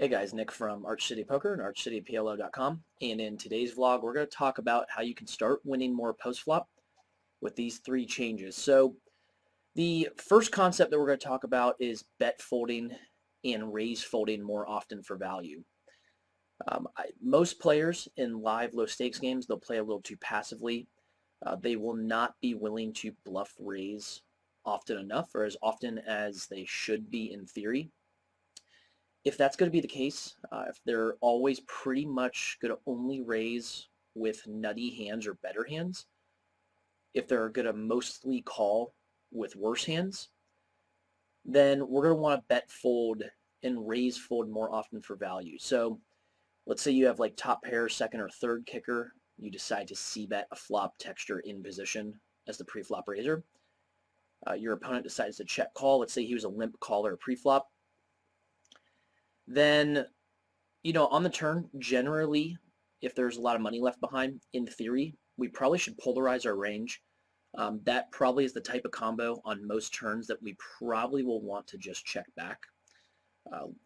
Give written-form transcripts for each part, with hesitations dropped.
Hey guys, Nick from Arch City Poker and ArchCityPLO.com, and in today's vlog we're going to talk about how you can start winning more post-flop with these three changes. So the first concept that we're going to talk about is bet folding and raise folding more often for value. Most players in live low stakes games, they'll play a little too passively. They will not be willing to bluff raise often enough, or as often as they should be in theory. If that's going to be the case, if they're always pretty much going to only raise with nutty hands or better hands, if they're going to mostly call with worse hands, then we're going to want to bet fold and raise fold more often for value. So let's say you have like top pair, second or third kicker. You decide to c-bet a flop texture in position as the pre-flop raiser. Your opponent decides to check call. Let's say he was a limp caller pre-flop. Then, on the turn, generally, if there's a lot of money left behind, in theory, we probably should polarize our range. That probably is the type of combo on most turns that we probably will want to just check back.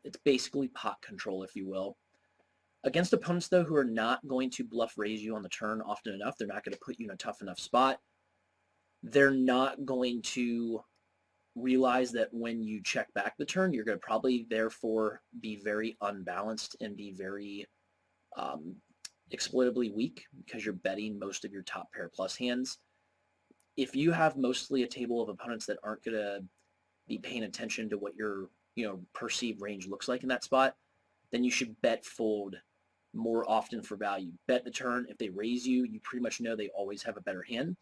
It's basically pot control, if you will. Against opponents, though, who are not going to bluff raise you on the turn often enough, they're not going to put you in a tough enough spot. They're not going to realize that when you check back the turn, you're going to probably therefore be very unbalanced and be very exploitably weak because you're betting most of your top pair plus hands. If you have mostly a table of opponents that aren't going to be paying attention to what your perceived range looks like in that spot, then you should bet fold more often for value. Bet the turn. If they raise you, you pretty much know they always have a better hand.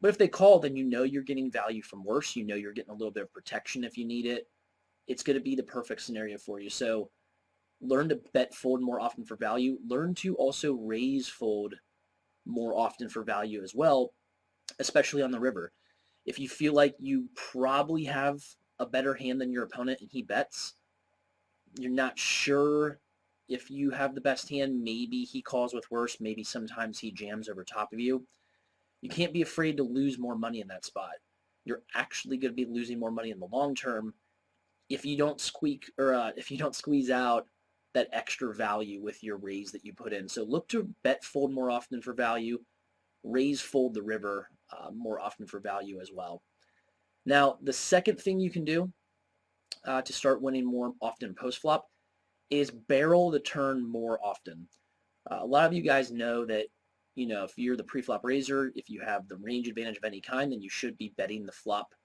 But if they call, then you know you're getting value from worse. You know you're getting a little bit of protection if you need it. It's going to be the perfect scenario for you. So learn to bet fold more often for value. Learn to also raise fold more often for value as well, especially on the river. If you feel like you probably have a better hand than your opponent and he bets, you're not sure if you have the best hand. Maybe he calls with worse. Maybe sometimes he jams over top of you. You can't be afraid to lose more money in that spot. You're actually going to be losing more money in the long term if you don't if you don't squeeze out that extra value with your raise that you put in. So look to bet fold more often for value, raise fold the river more often for value as well. Now, the second thing you can do to start winning more often post flop is barrel the turn more often. A lot of you guys know that if you're the pre-flop raiser, if you have the range advantage of any kind, then you should be betting the flop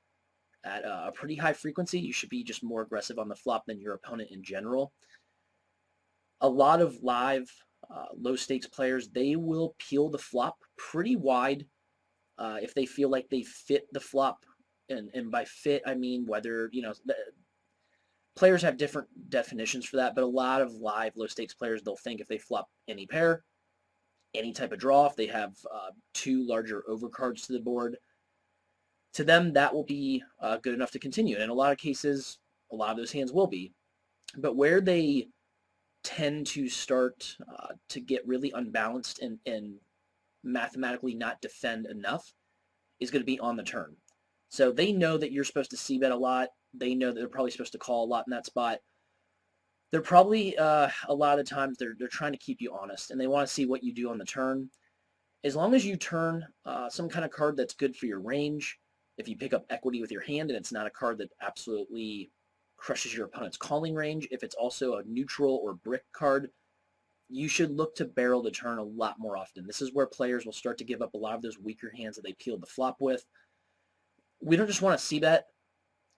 at a pretty high frequency. You should be just more aggressive on the flop than your opponent in general. A lot of live low stakes players, they will peel the flop pretty wide if they feel like they fit the flop. And by fit, I mean whether, players have different definitions for that, but a lot of live low stakes players, they'll think if they flop any pair, any type of draw, if they have two larger overcards to the board, to them that will be good enough to continue. And in a lot of cases, a lot of those hands will be. But where they tend to start to get really unbalanced and mathematically not defend enough is going to be on the turn. So they know that you're supposed to c-bet a lot. They know that they're probably supposed to call a lot in that spot. They're probably, a lot of times, they're trying to keep you honest, and they want to see what you do on the turn. As long as you turn some kind of card that's good for your range, if you pick up equity with your hand and it's not a card that absolutely crushes your opponent's calling range, if it's also a neutral or brick card, you should look to barrel the turn a lot more often. This is where players will start to give up a lot of those weaker hands that they peeled the flop with. We don't just want to c-bet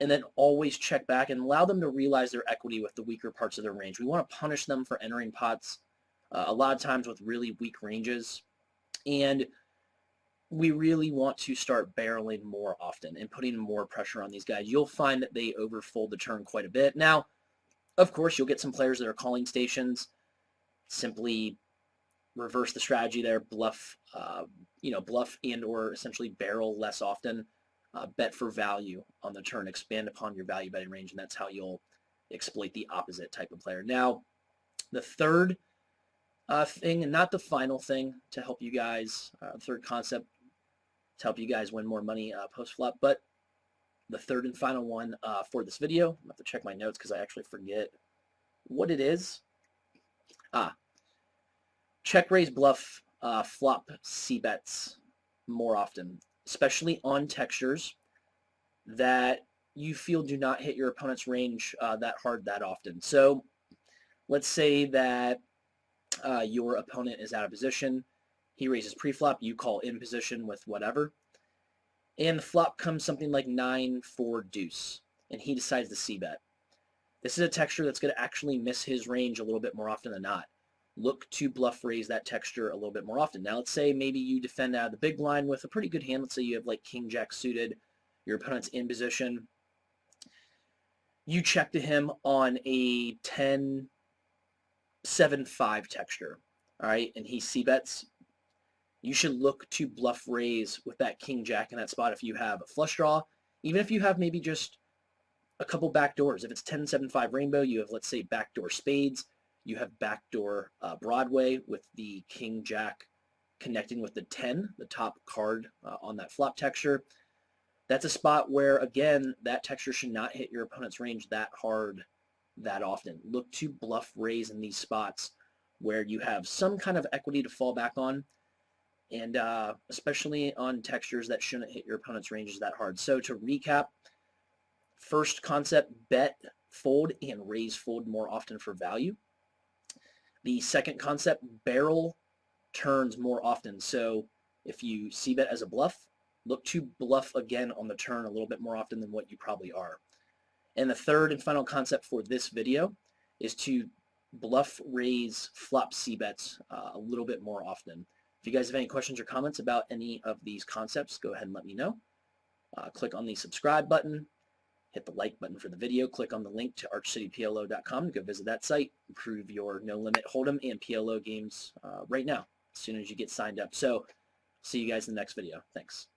and then always check back and allow them to realize their equity with the weaker parts of their range. We want to punish them for entering pots a lot of times with really weak ranges, and we really want to start barreling more often and putting more pressure on these guys. You'll find that they overfold the turn quite a bit. Now, of course, you'll get some players that are calling stations. Simply reverse the strategy there, bluff, bluff and or essentially barrel less often. Bet for value on the turn, expand upon your value betting range, and that's how you'll exploit the opposite type of player. Now, the third thing, and not the final thing to help you guys, third concept to help you guys win more money post-flop, but the third and final one for this video. I have to check my notes because I actually forget what it is, check raise bluff flop c-bets more often, especially on textures that you feel do not hit your opponent's range that hard that often. So let's say that your opponent is out of position. He raises pre-flop, you call in position with whatever, and the flop comes something like 9-4 deuce, and he decides to c-bet. This is a texture that's going to actually miss his range a little bit more often than not. Look to bluff raise that texture a little bit more often. Now let's say maybe you defend out of the big blind with a pretty good hand. Let's say you have like king jack suited, your opponent's in position. You check to him on a 10-7-5 texture, all right, and he c-bets. You should look to bluff raise with that king jack in that spot if you have a flush draw, even if you have maybe just a couple back doors. If it's 10-7-5 rainbow, you have, let's say, backdoor spades. You have backdoor Broadway with the king jack connecting with the 10, the top card on that flop texture. That's a spot where, again, that texture should not hit your opponent's range that hard that often. Look to bluff raise in these spots where you have some kind of equity to fall back on, and especially on textures that shouldn't hit your opponent's ranges that hard. So to recap, first concept, bet, fold, and raise fold more often for value. The second concept, barrel turns more often. So if you c-bet as a bluff, look to bluff again on the turn a little bit more often than what you probably are. And the third and final concept for this video is to bluff raise flop c-bets a little bit more often. If you guys have any questions or comments about any of these concepts, go ahead and let me know. Click on the subscribe button, hit the like button for the video, click on the link to archcityplo.com to go visit that site, improve your No Limit Hold'em and PLO games right now as soon as you get signed up. So see you guys in the next video. Thanks.